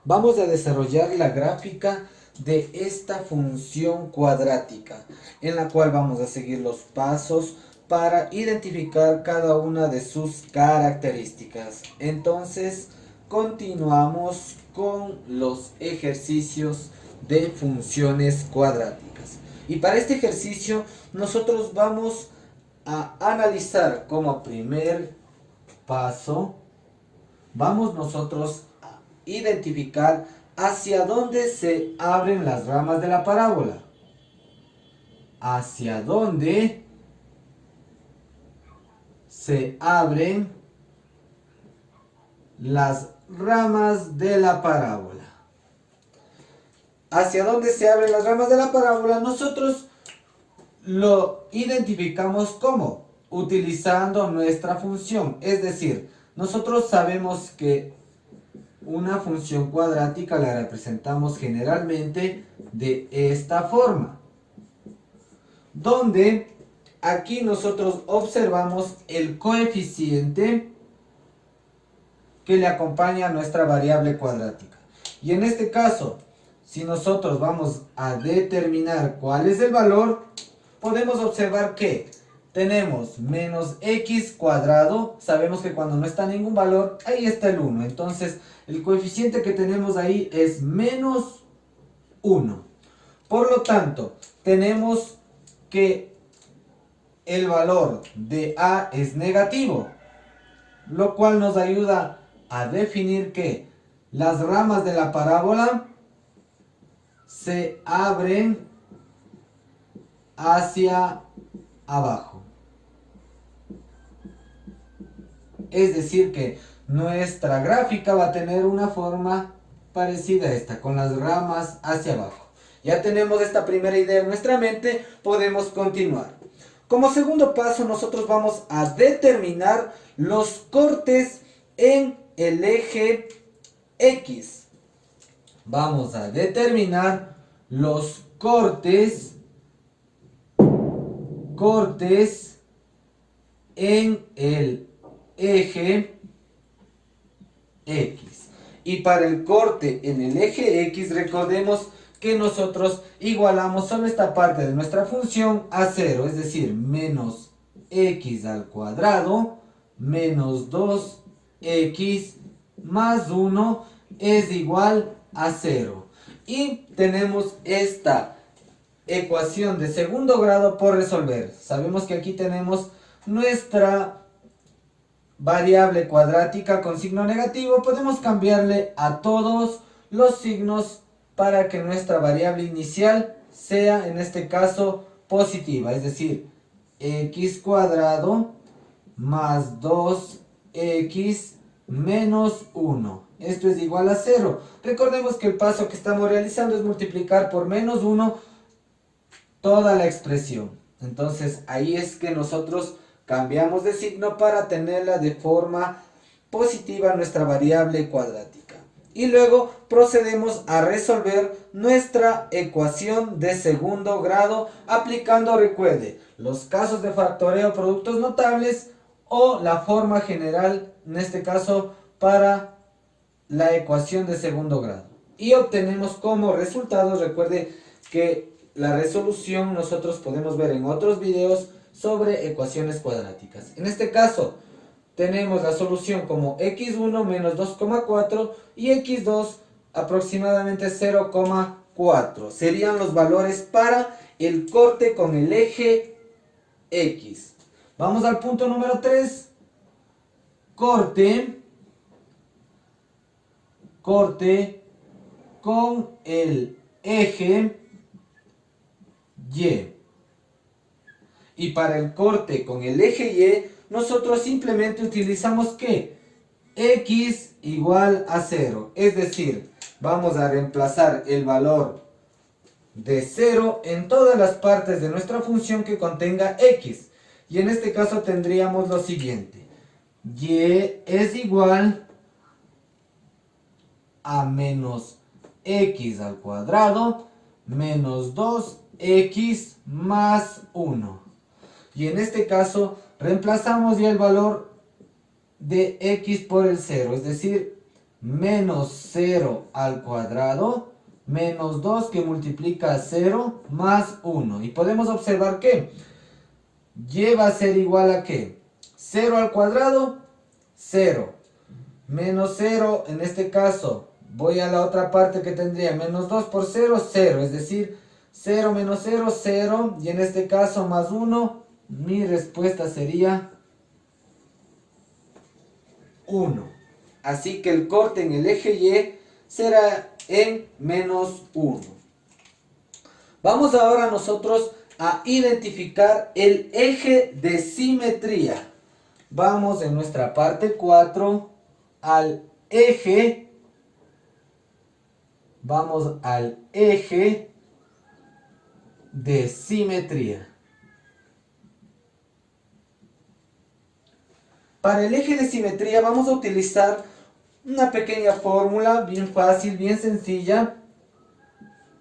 Vamos a desarrollar la gráfica de esta función cuadrática, en la cual vamos a seguir los pasos para identificar cada una de sus características. Entonces, continuamos con los ejercicios de funciones cuadráticas. Y para este ejercicio, nosotros vamos a analizar como primer paso, vamos nosotros a identificar hacia dónde se abren las ramas de la parábola. Hacia dónde se abren las ramas de la parábola. Hacia dónde se abren las ramas de la parábola, nosotros lo identificamos como utilizando nuestra función. Es decir, nosotros sabemos que una función cuadrática la representamos generalmente de esta forma, donde aquí nosotros observamos el coeficiente que le acompaña a nuestra variable cuadrática. Y en este caso, si nosotros vamos a determinar cuál es el valor, podemos observar que tenemos menos x cuadrado. Sabemos que cuando no está ningún valor, ahí está el 1. Entonces, el coeficiente que tenemos ahí es menos 1. Por lo tanto, tenemos que el valor de a es negativo, lo cual nos ayuda a definir que las ramas de la parábola se abren hacia abajo. Es decir que nuestra gráfica va a tener una forma parecida a esta, con las ramas hacia abajo. Ya tenemos esta primera idea en nuestra mente, podemos continuar. Como segundo paso, nosotros vamos a determinar los cortes en el eje X. Vamos a determinar los cortes en el eje X. Y para el corte en el eje X, recordemos que nosotros igualamos solo esta parte de nuestra función a 0, es decir, menos x al cuadrado menos 2x más 1 es igual a 0. Y tenemos esta ecuación de segundo grado por resolver. Sabemos que aquí tenemos nuestra variable cuadrática con signo negativo. Podemos cambiarle a todos los signos para que nuestra variable inicial sea en este caso positiva, es decir, x cuadrado más 2x menos 1. Esto es igual a 0. Recordemos que el paso que estamos realizando es multiplicar por menos 1 toda la expresión. Entonces ahí es que nosotros cambiamos de signo para tenerla de forma positiva nuestra variable cuadrática. Y luego procedemos a resolver nuestra ecuación de segundo grado aplicando, recuerde, los casos de factoreo productos notables o la forma general, en este caso para la ecuación de segundo grado. Y obtenemos como resultados, recuerde que la resolución nosotros podemos ver en otros videos sobre ecuaciones cuadráticas. En este caso tenemos la solución como x1 menos 2,4 y x2 aproximadamente 0,4. Serían los valores para el corte con el eje X. Vamos al punto número 3. Corte con el eje Y. Y para el corte con el eje Y, nosotros simplemente utilizamos ¿qué? X igual a 0. Es decir, vamos a reemplazar el valor de 0 en todas las partes de nuestra función que contenga X. Y en este caso tendríamos lo siguiente. Y es igual a menos x al cuadrado menos 2x más 1. Y en este caso reemplazamos ya el valor de x por el 0, es decir, menos 0 al cuadrado, menos 2 que multiplica 0 más 1. Y podemos observar que y va a ser igual a ¿qué? 0 al cuadrado, 0. Menos 0, en este caso, voy a la otra parte que tendría menos 2 por 0, 0. Es decir, 0 menos 0, 0. Y en este caso más 1, mi respuesta sería 1. Así que el corte en el eje Y será en menos 1. Vamos ahora nosotros a identificar el eje de simetría. Vamos en nuestra parte 4 al eje. Vamos al eje de simetría. Para el eje de simetría vamos a utilizar una pequeña fórmula bien fácil, bien sencilla.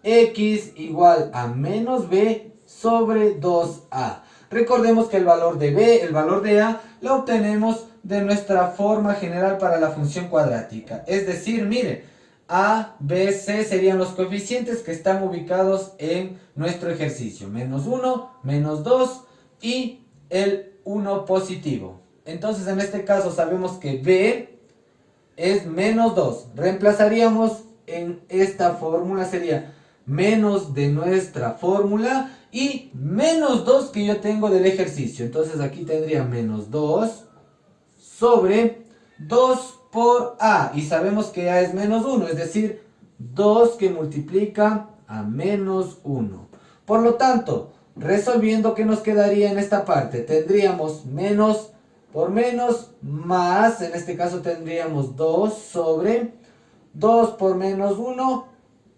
X igual a menos B sobre 2A. Recordemos que el valor de B, el valor de A, lo obtenemos de nuestra forma general para la función cuadrática. Es decir, mire, A, B, C serían los coeficientes que están ubicados en nuestro ejercicio. Menos 1, menos 2 y el 1 positivo. Entonces en este caso sabemos que B es menos 2. Reemplazaríamos en esta fórmula, sería menos de nuestra fórmula y menos 2 que yo tengo del ejercicio. Entonces aquí tendría menos 2 sobre 2 por A. Y sabemos que A es menos 1, es decir, 2 que multiplica a menos 1. Por lo tanto, resolviendo, ¿qué nos quedaría en esta parte? Tendríamos menos por menos más, en este caso tendríamos 2 sobre 2 por menos 1,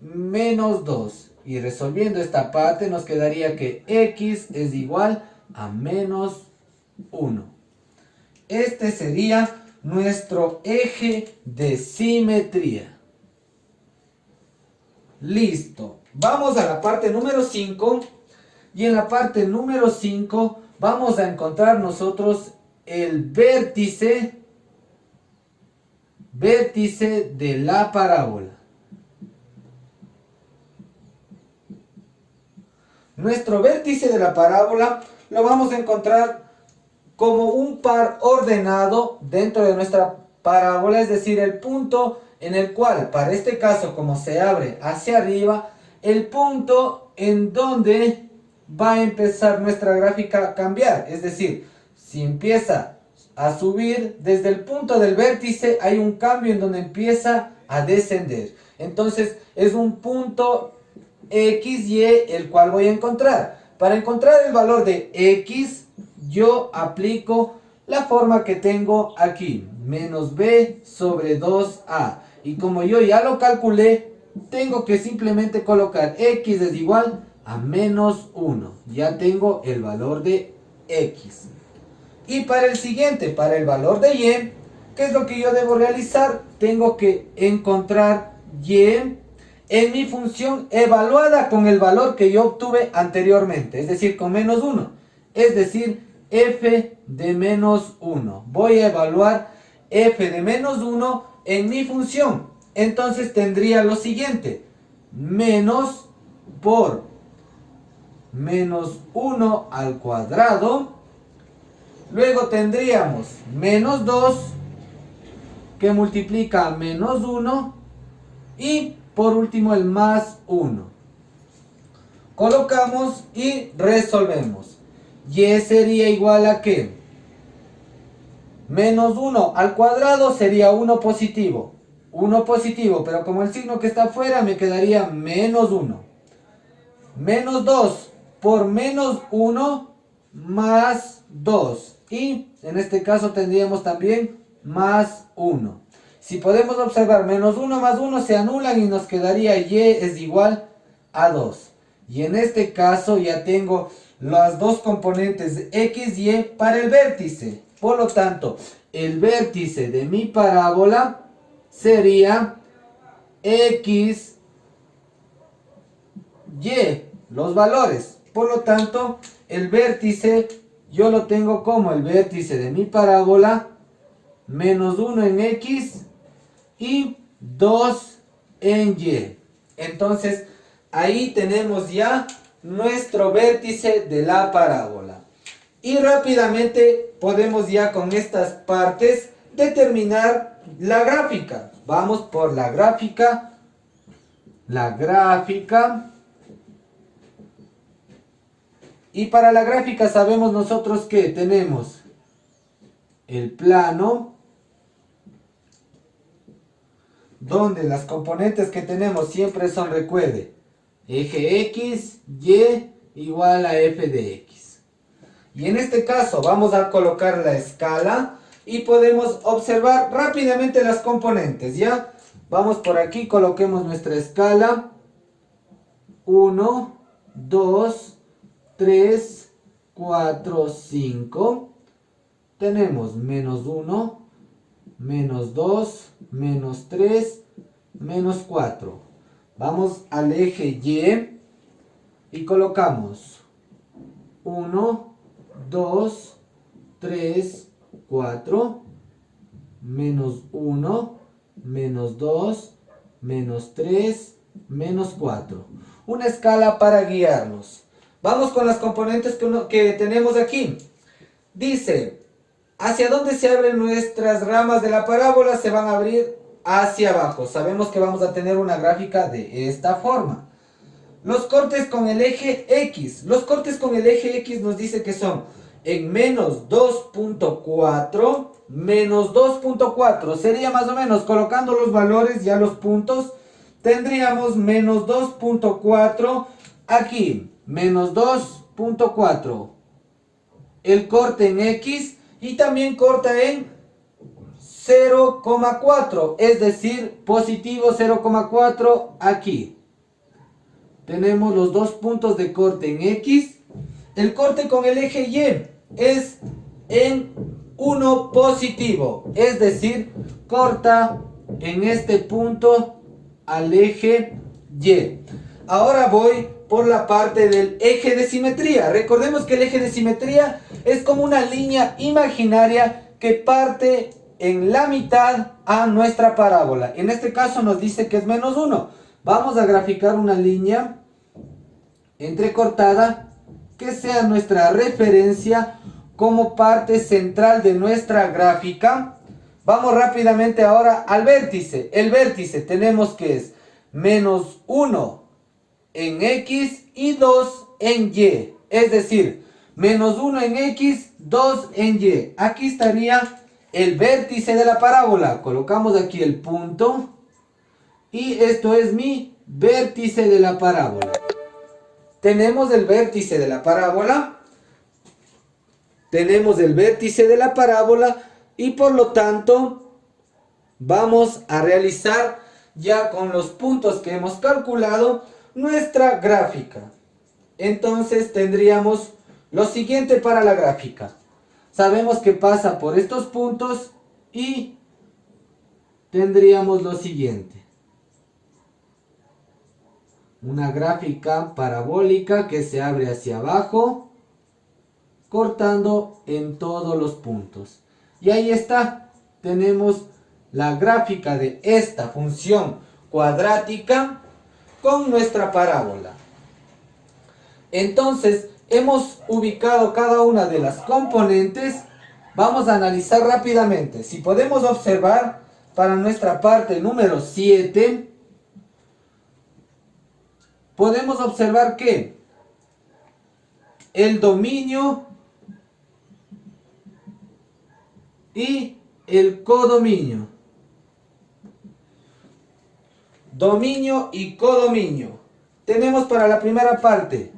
menos 2. Y resolviendo esta parte nos quedaría que X es igual a menos 1. Este sería nuestro eje de simetría. Listo. Vamos a la parte número 5. Y en la parte número 5 vamos a encontrar nosotros el vértice de la parábola. Nuestro vértice de la parábola lo vamos a encontrar como un par ordenado dentro de nuestra parábola, es decir, el punto en el cual, para este caso, como se abre hacia arriba, el punto en donde va a empezar nuestra gráfica a cambiar. Es decir, si empieza a subir, desde el punto del vértice hay un cambio en donde empieza a descender. Entonces, es un punto XY el cual voy a encontrar. Para encontrar el valor de X, yo aplico la forma que tengo aquí, menos B sobre 2A. Y como yo ya lo calculé, tengo que simplemente colocar X es igual a menos 1. Ya tengo el valor de X. Y para el siguiente, para el valor de Y, ¿qué es lo que yo debo realizar? Tengo que encontrar Y en mi función evaluada con el valor que yo obtuve anteriormente, es decir, con menos 1. Es decir, f de menos 1. Voy a evaluar f de menos 1 en mi función. Entonces tendría lo siguiente. Menos por menos 1 al cuadrado. Luego tendríamos menos 2 que multiplica a menos 1. Y por último el más 1. Colocamos y resolvemos. Y sería igual a ¿qué? Menos 1 al cuadrado sería 1 positivo. 1 positivo, pero como el signo que está afuera me quedaría menos 1. Menos 2 por menos 1 más 2. Y en este caso tendríamos también más 1. Si podemos observar, menos 1 más 1 se anulan y nos quedaría Y es igual a 2. Y en este caso ya tengo las dos componentes X y para el vértice. Por lo tanto, el vértice de mi parábola sería X, Y, los valores. Por lo tanto, el vértice yo lo tengo como el vértice de mi parábola, menos 1 en X y 2 en Y. Entonces, ahí tenemos ya nuestro vértice de la parábola. Y rápidamente podemos ya con estas partes determinar la gráfica. Vamos por la gráfica. Y para la gráfica sabemos nosotros que tenemos el plano, donde las componentes que tenemos siempre son, recuerde, eje X, Y igual a f de X. Y en este caso vamos a colocar la escala y podemos observar rápidamente las componentes, ¿ya? Vamos por aquí, coloquemos nuestra escala. 1, 2, 3, 4, 5. Tenemos menos 1, menos 2, menos 3, menos 4. Vamos al eje Y y colocamos 1, 2, 3, 4, menos 1, menos 2, menos 3, menos 4. Una escala para guiarnos. Vamos con las componentes que tenemos aquí. Dice, ¿hacia dónde se abren nuestras ramas de la parábola? Se van a abrir hacia abajo. Sabemos que vamos a tener una gráfica de esta forma. Los cortes con el eje X. Los cortes con el eje X nos dice que son en menos 2.4, menos 2.4. Sería más o menos, colocando los valores, ya los puntos, tendríamos menos 2.4 aquí, menos 2.4. El corte en X y también corta en 0,4, es decir, positivo 0,4 aquí. Tenemos los dos puntos de corte en X. El corte con el eje Y es en 1 positivo, es decir, corta en este punto al eje Y. Ahora voy por la parte del eje de simetría. Recordemos que el eje de simetría es como una línea imaginaria que parte en la mitad a nuestra parábola. En este caso nos dice que es menos 1. Vamos a graficar una línea entrecortada que sea nuestra referencia como parte central de nuestra gráfica. Vamos rápidamente ahora al vértice. El vértice tenemos que es menos 1 en X y 2 en Y. Es decir, menos 1 en X, 2 en Y. Aquí estaría el vértice de la parábola. Colocamos aquí el punto. Y esto es mi vértice de la parábola. Tenemos el vértice de la parábola. Tenemos el vértice de la parábola. Y por lo tanto, vamos a realizar ya con los puntos que hemos calculado nuestra gráfica. Entonces tendríamos lo siguiente para la gráfica. Sabemos que pasa por estos puntos y tendríamos lo siguiente. Una gráfica parabólica que se abre hacia abajo, cortando en todos los puntos. Y ahí está. Tenemos la gráfica de esta función cuadrática con nuestra parábola. Entonces, hemos ubicado cada una de las componentes. Vamos a analizar rápidamente. Si podemos observar para nuestra parte número 7, podemos observar que el dominio y el codominio. Dominio y codominio. Tenemos para la primera parte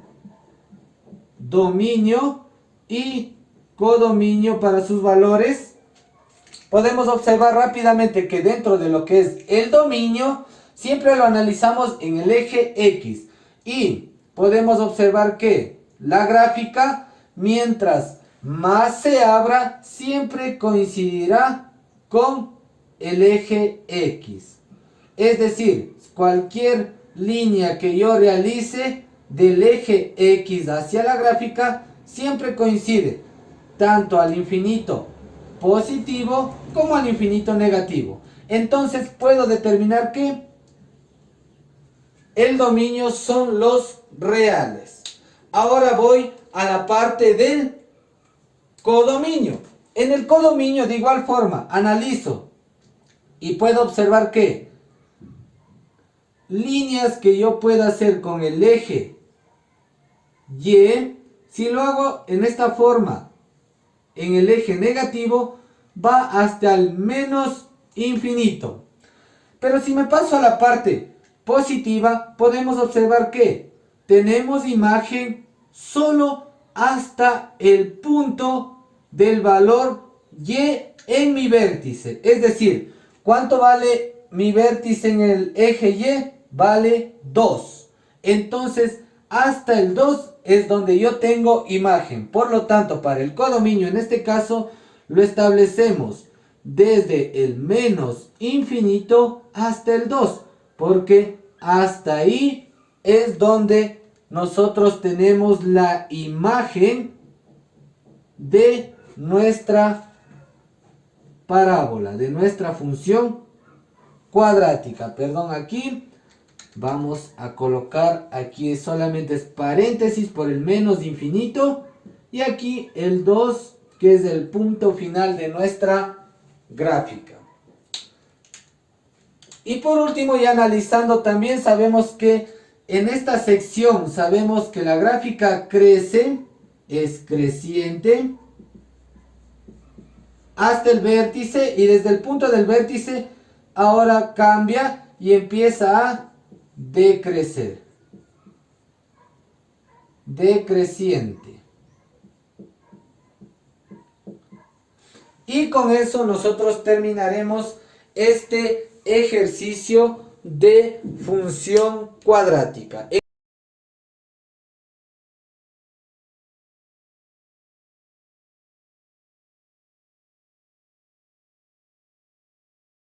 dominio y codominio para sus valores. Podemos observar rápidamente que dentro de lo que es el dominio, siempre lo analizamos en el eje X. Y podemos observar que la gráfica, mientras más se abra, siempre coincidirá con el eje X. Es decir, cualquier línea que yo realice del eje X hacia la gráfica siempre coincide tanto al infinito positivo como al infinito negativo. Entonces puedo determinar que el dominio son los reales. Ahora voy a la parte del codominio. En el codominio de igual forma analizo y puedo observar que líneas que yo pueda hacer con el eje Y, si lo hago en esta forma, en el eje negativo, va hasta el menos infinito. Pero si me paso a la parte positiva, podemos observar que tenemos imagen solo hasta el punto del valor Y en mi vértice. Es decir, ¿cuánto vale mi vértice en el eje Y? Vale 2. Entonces, hasta el 2 es donde yo tengo imagen. Por lo tanto, para el codominio, en este caso, lo establecemos desde el menos infinito hasta el 2. Porque hasta ahí es donde nosotros tenemos la imagen de nuestra parábola, de nuestra función cuadrática. Perdón, aquí vamos a colocar, aquí solamente es paréntesis por el menos infinito. Y aquí el 2, que es el punto final de nuestra gráfica. Y por último, ya analizando, también sabemos que en esta sección sabemos que la gráfica crece, es creciente hasta el vértice, y desde el punto del vértice ahora cambia y empieza a decrecer, decreciente. Y con eso nosotros terminaremos este ejercicio de función cuadrática.